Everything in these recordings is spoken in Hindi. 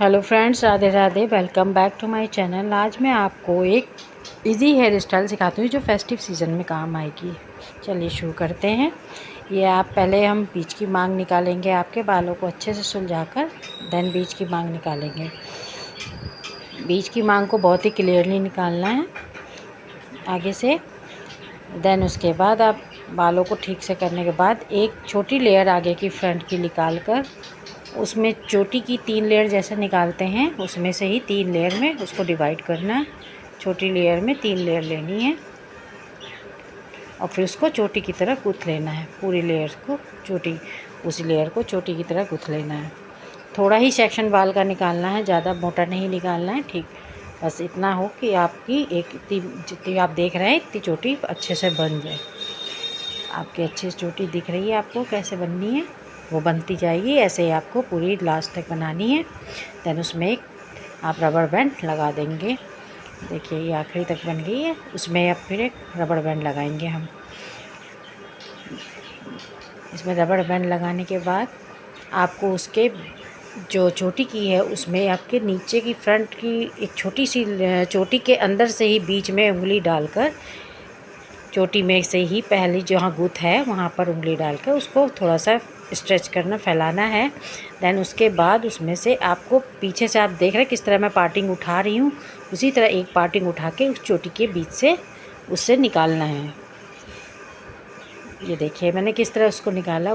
Hello friends, Radhe Radhe. Welcome back to my channel. आज मैं आपको एक इजी हेयर स्टाइल सिखाती हूँ जो फेस्टिव सीज़न में काम आएगी। चलिए शुरू करते हैं। ये आप पहले हम बीच की मांग निकालेंगे। आपके बालों को अच्छे से सुलझाकर देन बीच की मांग निकालेंगे। बीच की मांग को बहुत ही क्लियरली निकालना है आगे से। देन उसके बाद आप बालों को ठीक से करने के बाद एक छोटी लेयर आगे की फ्रंट की निकाल कर उसमें चोटी की 3 लेयर जैसे निकालते हैं उसमें से ही 3 लेयर में उसको डिवाइड करना है। छोटी लेयर में 3 लेयर लेनी है और फिर उसको चोटी की तरह गूँथ लेना है। पूरी लेयर को चोटी उसी लेयर को चोटी की तरह गूँथ लेना है। थोड़ा ही सेक्शन बाल का निकालना है, ज़्यादा मोटा नहीं निकालना है। ठीक, बस इतना हो कि आपकी एक जितनी आप देख रहे हैं इतनी चोटी अच्छे से बन जाए। आपकी अच्छी चोटी दिख रही है आपको कैसे बननी है, वो बनती जाएगी। ऐसे ही आपको पूरी लास्ट तक बनानी है। देन उसमें एक आप रबर बैंड लगा देंगे। देखिए ये आखिरी तक बन गई है। उसमें अब फिर एक रबर बैंड लगाएंगे हम। इसमें रबर बैंड लगाने के बाद आपको उसके जो चोटी की है उसमें आपके नीचे की फ्रंट की एक छोटी सी चोटी के अंदर से ही बीच में उंगली डालकर चोटी में से ही पहली जहाँ गूँथ है वहाँ पर उंगली डालकर उसको थोड़ा सा स्ट्रेच करना, फैलाना है। देन उसके बाद उसमें से आपको पीछे से आप देख रहे हैं किस तरह मैं पार्टिंग उठा रही हूँ, उसी तरह एक पार्टिंग उठा के उस चोटी के बीच से उससे निकालना है। ये देखिए मैंने किस तरह उसको निकाला।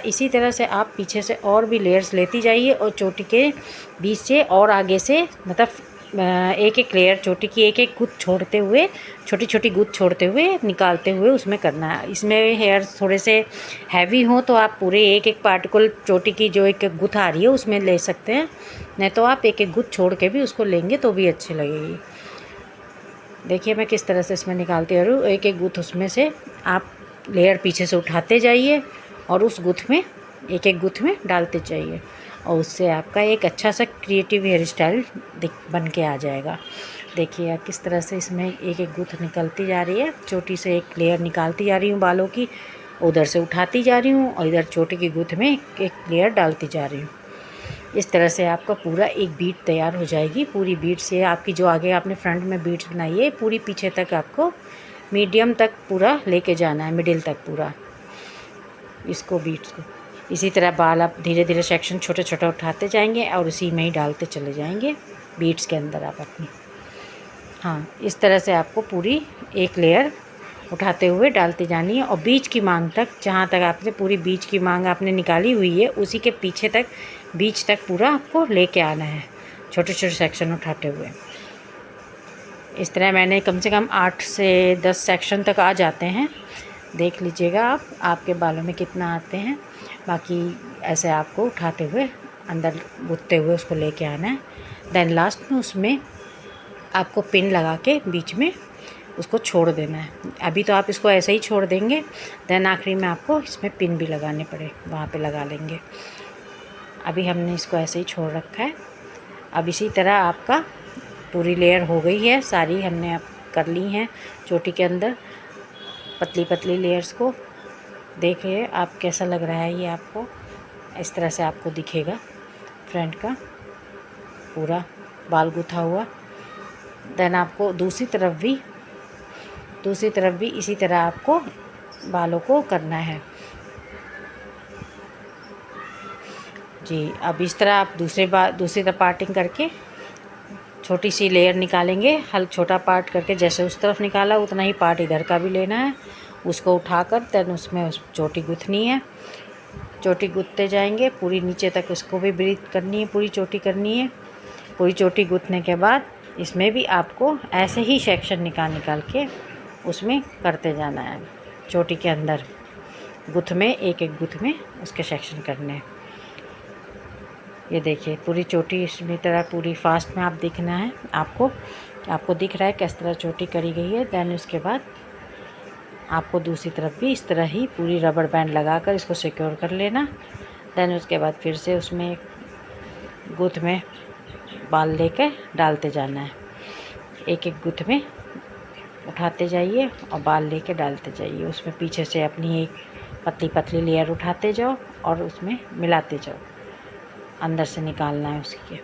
इसी तरह से आप पीछे से और भी लेयर्स लेती जाइए और चोटी के बीच से और आगे से मतलब एक एक लेयर चोटी की एक एक गुत्थ छोड़ते हुए, छोटी छोटी गुत्थ छोड़ते हुए निकालते हुए उसमें करना है। इसमें हेयर थोड़े से हैवी हो तो आप पूरे एक एक पार्टिकल चोटी की जो एक एक गुत्थ आ रही है उसमें ले सकते हैं, नहीं तो आप एक एक गुत्थ छोड़ के भी उसको लेंगे तो भी अच्छी लगेगी। देखिए मैं किस तरह से इसमें निकालती आ रही हूँ। एक एक गुत्थ उसमें से आप लेयर पीछे से उठाते जाइए और उस गुत्थ में एक एक गुत्थ में डालते जाइए और उससे आपका एक अच्छा सा क्रिएटिव हेयर स्टाइल बन के आ जाएगा। देखिए आप किस तरह से इसमें एक एक गुत्थ निकलती जा रही है। चोटी से एक लेयर निकालती जा रही हूँ बालों की, उधर से उठाती जा रही हूँ और इधर चोटी की गुत्थ में एक लेयर डालती जा रही हूँ। इस तरह से आपका पूरा एक बीट तैयार हो जाएगी। पूरी बीट से आपकी जो आगे आपने फ्रंट में बीट्स बनाई है पूरी पीछे तक आपको मीडियम तक पूरा लेके जाना है, मिडिल तक पूरा इसको बीट्स को। इसी तरह बाल आप धीरे धीरे सेक्शन छोटे छोटे उठाते जाएंगे और उसी में ही डालते चले जाएंगे बीट्स के अंदर आप अपनी। हाँ, इस तरह से आपको पूरी एक लेयर उठाते हुए डालती जानी है और बीच की मांग तक, जहाँ तक आपने पूरी बीच की मांग आपने निकाली हुई है उसी के पीछे तक बीच तक पूरा आपको लेके आना है छोटे छोटे सेक्शन उठाते हुए। इस तरह मैंने कम से कम 8 से 10 सेक्शन तक आ जाते हैं। देख लीजिएगा आप आपके बालों में कितना आते हैं। बाकी ऐसे आपको उठाते हुए अंदर गुथते हुए उसको लेके आना है। देन लास्ट में उसमें आपको पिन लगा के बीच में उसको छोड़ देना है। अभी तो आप इसको ऐसे ही छोड़ देंगे, देन आखिरी में आपको इसमें पिन भी लगाने पड़े वहाँ पे लगा लेंगे। अभी हमने इसको ऐसे ही छोड़ रखा है। अब इसी तरह आपका पूरी लेयर हो गई है, सारी हमने अब कर ली हैं चोटी के अंदर पतली पतली लेयर्स को। देखिए आप कैसा लग रहा है ये आपको। इस तरह से आपको दिखेगा फ्रंट का पूरा बाल गुथा हुआ। देन आपको दूसरी तरफ भी इसी तरह आपको बालों को करना है जी। अब इस तरह आप दूसरी तरफ पार्टिंग करके छोटी सी लेयर निकालेंगे। छोटा पार्ट करके जैसे उस तरफ निकाला उतना ही पार्ट इधर का भी लेना है। उसको उठाकर देन उसमें चोटी गुथनी है। चोटी गुथते जाएंगे पूरी नीचे तक, उसको भी ब्रीथ करनी है, पूरी चोटी करनी है। पूरी चोटी गुथने के बाद इसमें भी आपको ऐसे ही सेक्शन निकाल के उसमें करते जाना है। चोटी के अंदर गुथ में एक एक गुथ में उसके सेक्शन करने हैं। ये देखिए पूरी चोटी इसी तरह पूरी फास्ट में आप दिखना है आपको दिख रहा है किस तरह चोटी करी गई है। देन उसके बाद आपको दूसरी तरफ भी इस तरह ही पूरी रबर बैंड लगाकर इसको सिक्योर कर लेना। देन उसके बाद फिर से उसमें गुथ में बाल लेकर डालते जाना है। एक एक गुथ में उठाते जाइए और बाल लेके डालते जाइए। उसमें पीछे से अपनी एक पतली पतली लेयर उठाते जाओ और उसमें मिलाते जाओ, अंदर से निकालना है उसके।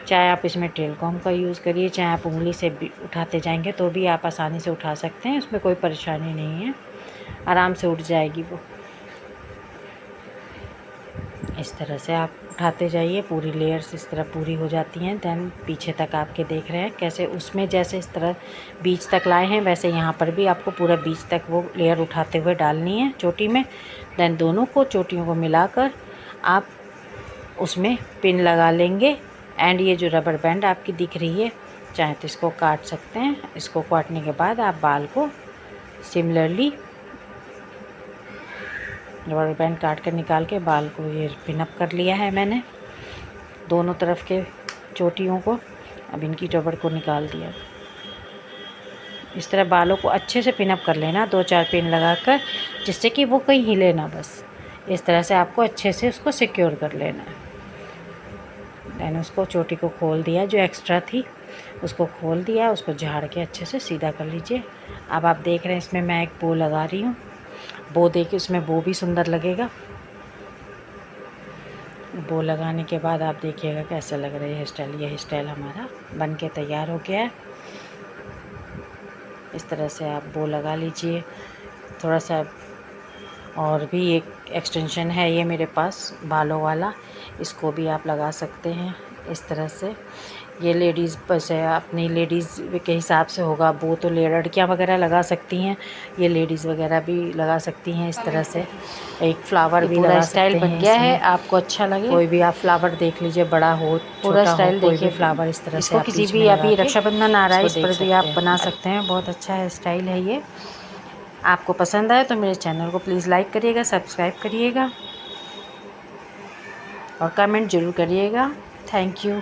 चाहे आप इसमें टेलकॉम का यूज़ करिए, चाहे आप उंगली से भी उठाते जाएंगे तो भी आप आसानी से उठा सकते हैं, उसमें कोई परेशानी नहीं है, आराम से उठ जाएगी वो। इस तरह से आप उठाते जाइए, पूरी लेयर्स इस तरह पूरी हो जाती हैं। देन पीछे तक आपके देख रहे हैं कैसे उसमें जैसे इस तरह बीच तक लाए हैं, वैसे यहाँ पर भी आपको पूरा बीच तक वो लेयर उठाते हुए डालनी है चोटी में। देन दोनों को चोटियों को मिलाकर आप उसमें पिन लगा लेंगे। एंड ये जो रबर बैंड आपकी दिख रही है, चाहे तो इसको काट सकते हैं। इसको काटने के बाद आप बाल को सिमिलरली रबर बैंड काट कर निकाल के बाल को ये पिन अप कर लिया है मैंने, दोनों तरफ के चोटियों को। अब इनकी रबर को निकाल दिया। इस तरह बालों को अच्छे से पिन अप कर लेना, 2-4 पिन लगाकर, जिससे कि वो कहीं हिले ना। बस इस तरह से आपको अच्छे से उसको सिक्योर कर लेना है। मैंने उसको चोटी को खोल दिया, जो एक्स्ट्रा थी उसको खोल दिया, उसको झाड़ के अच्छे से सीधा कर लीजिए। अब आप देख रहे हैं इसमें मैं एक बो लगा रही हूँ। बो देखिए, उसमें बो भी सुंदर लगेगा। बो लगाने के बाद आप देखिएगा कैसा लग रहा है हेयर स्टाइल। ये हेयर स्टाइल हमारा बन के तैयार हो गया है। इस तरह से आप बो लगा लीजिए। थोड़ा सा और भी एक एक्सटेंशन है ये मेरे पास बालों वाला, इसको भी आप लगा सकते हैं इस तरह से। ये लेडीज़ बस है, अपनी लेडीज़ के हिसाब से होगा। वो तो लड़कियाँ वगैरह लगा सकती हैं, ये लेडीज़ वगैरह भी लगा सकती हैं इस तरह से। एक फ्लावर भी लगा सकते हैं। स्टाइल बन गया है, आपको अच्छा लगे कोई भी आप फ्लावर देख लीजिए, बड़ा हो पूरा स्टाइल देखिए। फ्लावर इस तरह से किसी भी, अभी रक्षाबंधन आ रहा है, इस पर भी आप बना सकते हैं। बहुत अच्छा है स्टाइल है ये। आपको पसंद आए तो मेरे चैनल को प्लीज़ लाइक करिएगा, सब्सक्राइब करिएगा और कमेंट ज़रूर करिएगा। Thank you.